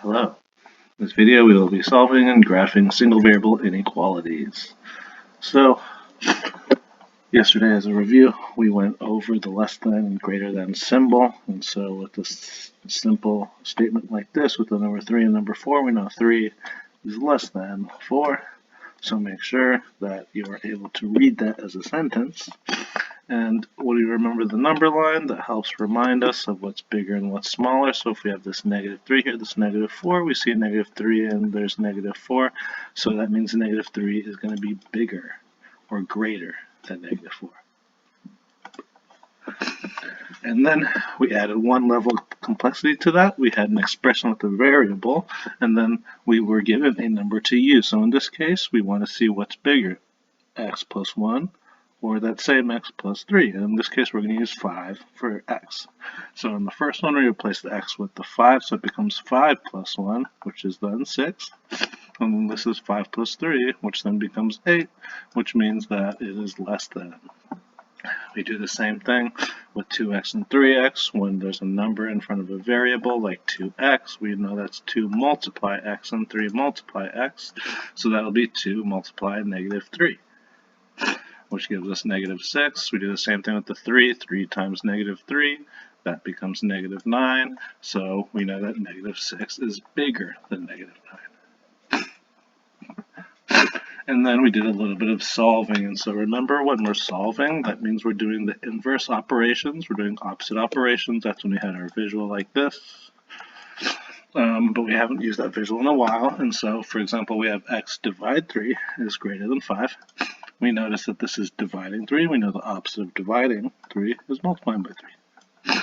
Hello. In this video we will be solving and graphing single variable inequalities. So, yesterday as a review we went over the less than and greater than symbol, and so with this simple statement like this with the number 3 and number 4, we know 3 is less than 4, so make sure that you are able to read that as a sentence. And when you remember the number line, that helps remind us of what's bigger and what's smaller. So if we have this negative 3 here, this negative 4, we see a negative 3 and there's negative 4. So that means negative 3 is going to be bigger or greater than negative 4. And then we added one level of complexity to that. We had an expression with a variable, and then we were given a number to use. So in this case, we want to see what's bigger, x plus 1 or that same x plus 3. And in this case, we're going to use 5 for x. So in the first one, we replace the x with the 5, so it becomes 5 plus 1, which is then 6. And then this is 5 plus 3, which then becomes 8, which means that it is less than. We do the same thing with 2x and 3x. When there's a number in front of a variable like 2x, we know that's 2 multiply x and 3 multiply x. So that'll be 2 multiply negative 3, which gives us negative 6. We do the same thing with the 3. 3 times negative 3, that becomes negative 9. So we know that negative 6 is bigger than negative 9. And then we did a little bit of solving. And so remember, when we're solving, that means we're doing the inverse operations. We're doing opposite operations. That's when we had our visual like this. But we haven't used that visual in a while. And so, for example, we have x divide 3 is greater than 5. We notice that this is dividing 3. We know the opposite of dividing 3 is multiplying by 3.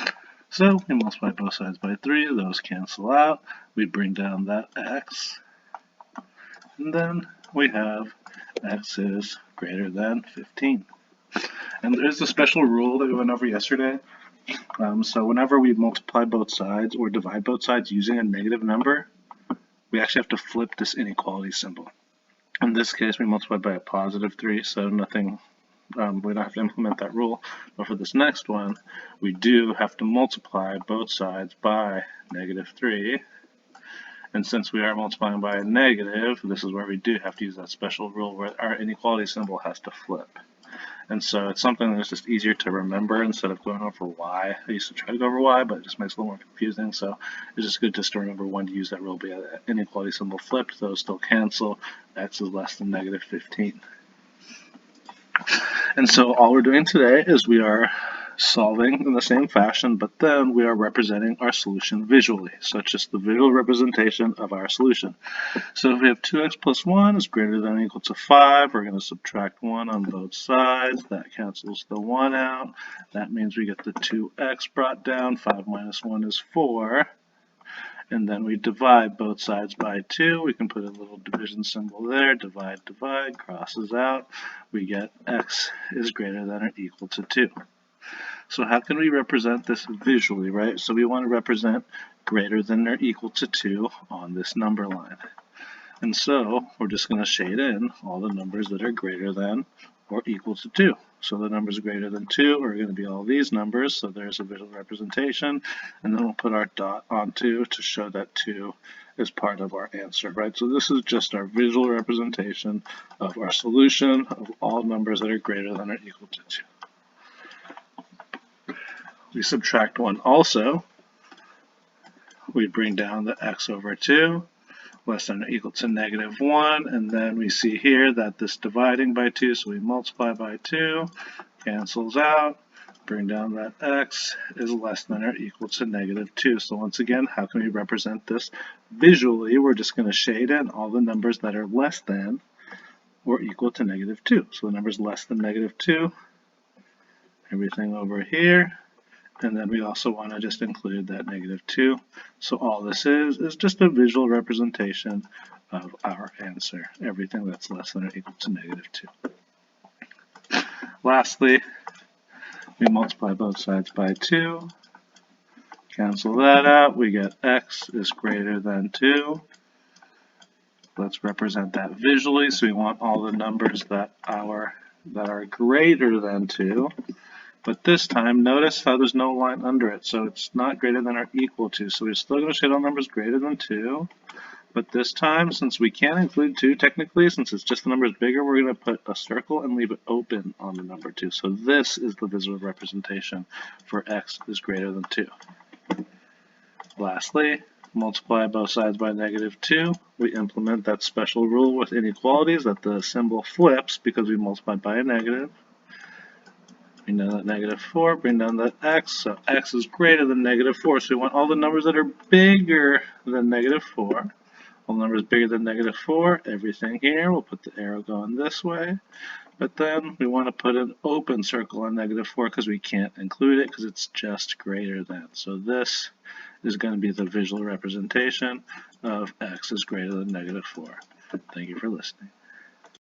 So we multiply both sides by 3. Those cancel out. We bring down that x. And then we have x is greater than 15. And there's a special rule that we went over yesterday. So whenever we multiply both sides or divide both sides using a negative number, we actually have to flip this inequality symbol. In this case, we multiply by a positive 3, so nothing, we don't have to implement that rule. But for this next one, we do have to multiply both sides by negative 3. And since we are multiplying by a negative, this is where we do have to use that special rule where our inequality symbol has to flip. And so it's something that's just easier to remember instead of going over y. I used to try to go over y, but it just makes it a little more confusing. So it's just good just to remember when to use that rule. But yeah, the inequality symbol flipped, those still cancel. X is less than negative 15. And so all we're doing today is we are solving in the same fashion, but then we are representing our solution visually. So it's just the visual representation of our solution. So if we have 2x plus 1 is greater than or equal to 5, we're going to subtract 1 on both sides. That cancels the 1 out. That means we get the 2x brought down. 5 minus 1 is 4. And then we divide both sides by 2. We can put a little division symbol there. Divide, divide, crosses out. We get x is greater than or equal to 2. So how can we represent this visually, right? So we want to represent greater than or equal to 2 on this number line. And so we're just going to shade in all the numbers that are greater than or equal to 2. So the numbers greater than 2 are going to be all these numbers. So there's a visual representation. And then we'll put our dot on 2 to show that 2 is part of our answer, right? So this is just our visual representation of our solution of all numbers that are greater than or equal to 2. We subtract 1 also. We bring down the x over 2, less than or equal to negative 1, and then we see here that this dividing by 2, so we multiply by 2, cancels out, bring down that x is less than or equal to negative 2. So once again, how can we represent this visually? We're just going to shade in all the numbers that are less than or equal to negative 2. So the numbers less than negative 2, everything over here. And then we also want to just include that negative 2. So all this is just a visual representation of our answer, everything that's less than or equal to negative 2. Lastly, we multiply both sides by 2. Cancel that out. We get x is greater than 2. Let's represent that visually. So we want all the numbers that are greater than 2. But this time, notice how there's no line under it, so it's not greater than or equal to. So we're still going to shade all numbers greater than 2. But this time, since we can't include 2 technically, since it's just the number is bigger, we're going to put a circle and leave it open on the number 2. So this is the visual representation for x is greater than 2. Lastly, multiply both sides by -2. We implement that special rule with inequalities that the symbol flips because we multiplied by a negative. Bring down that -4, bring down that x, so x is greater than -4. So we want all the numbers that are bigger than -4. All numbers bigger than -4, everything here, we'll put the arrow going this way. But then we want to put an open circle on -4 because we can't include it because it's just greater than. So this is going to be the visual representation of x is greater than -4. Thank you for listening.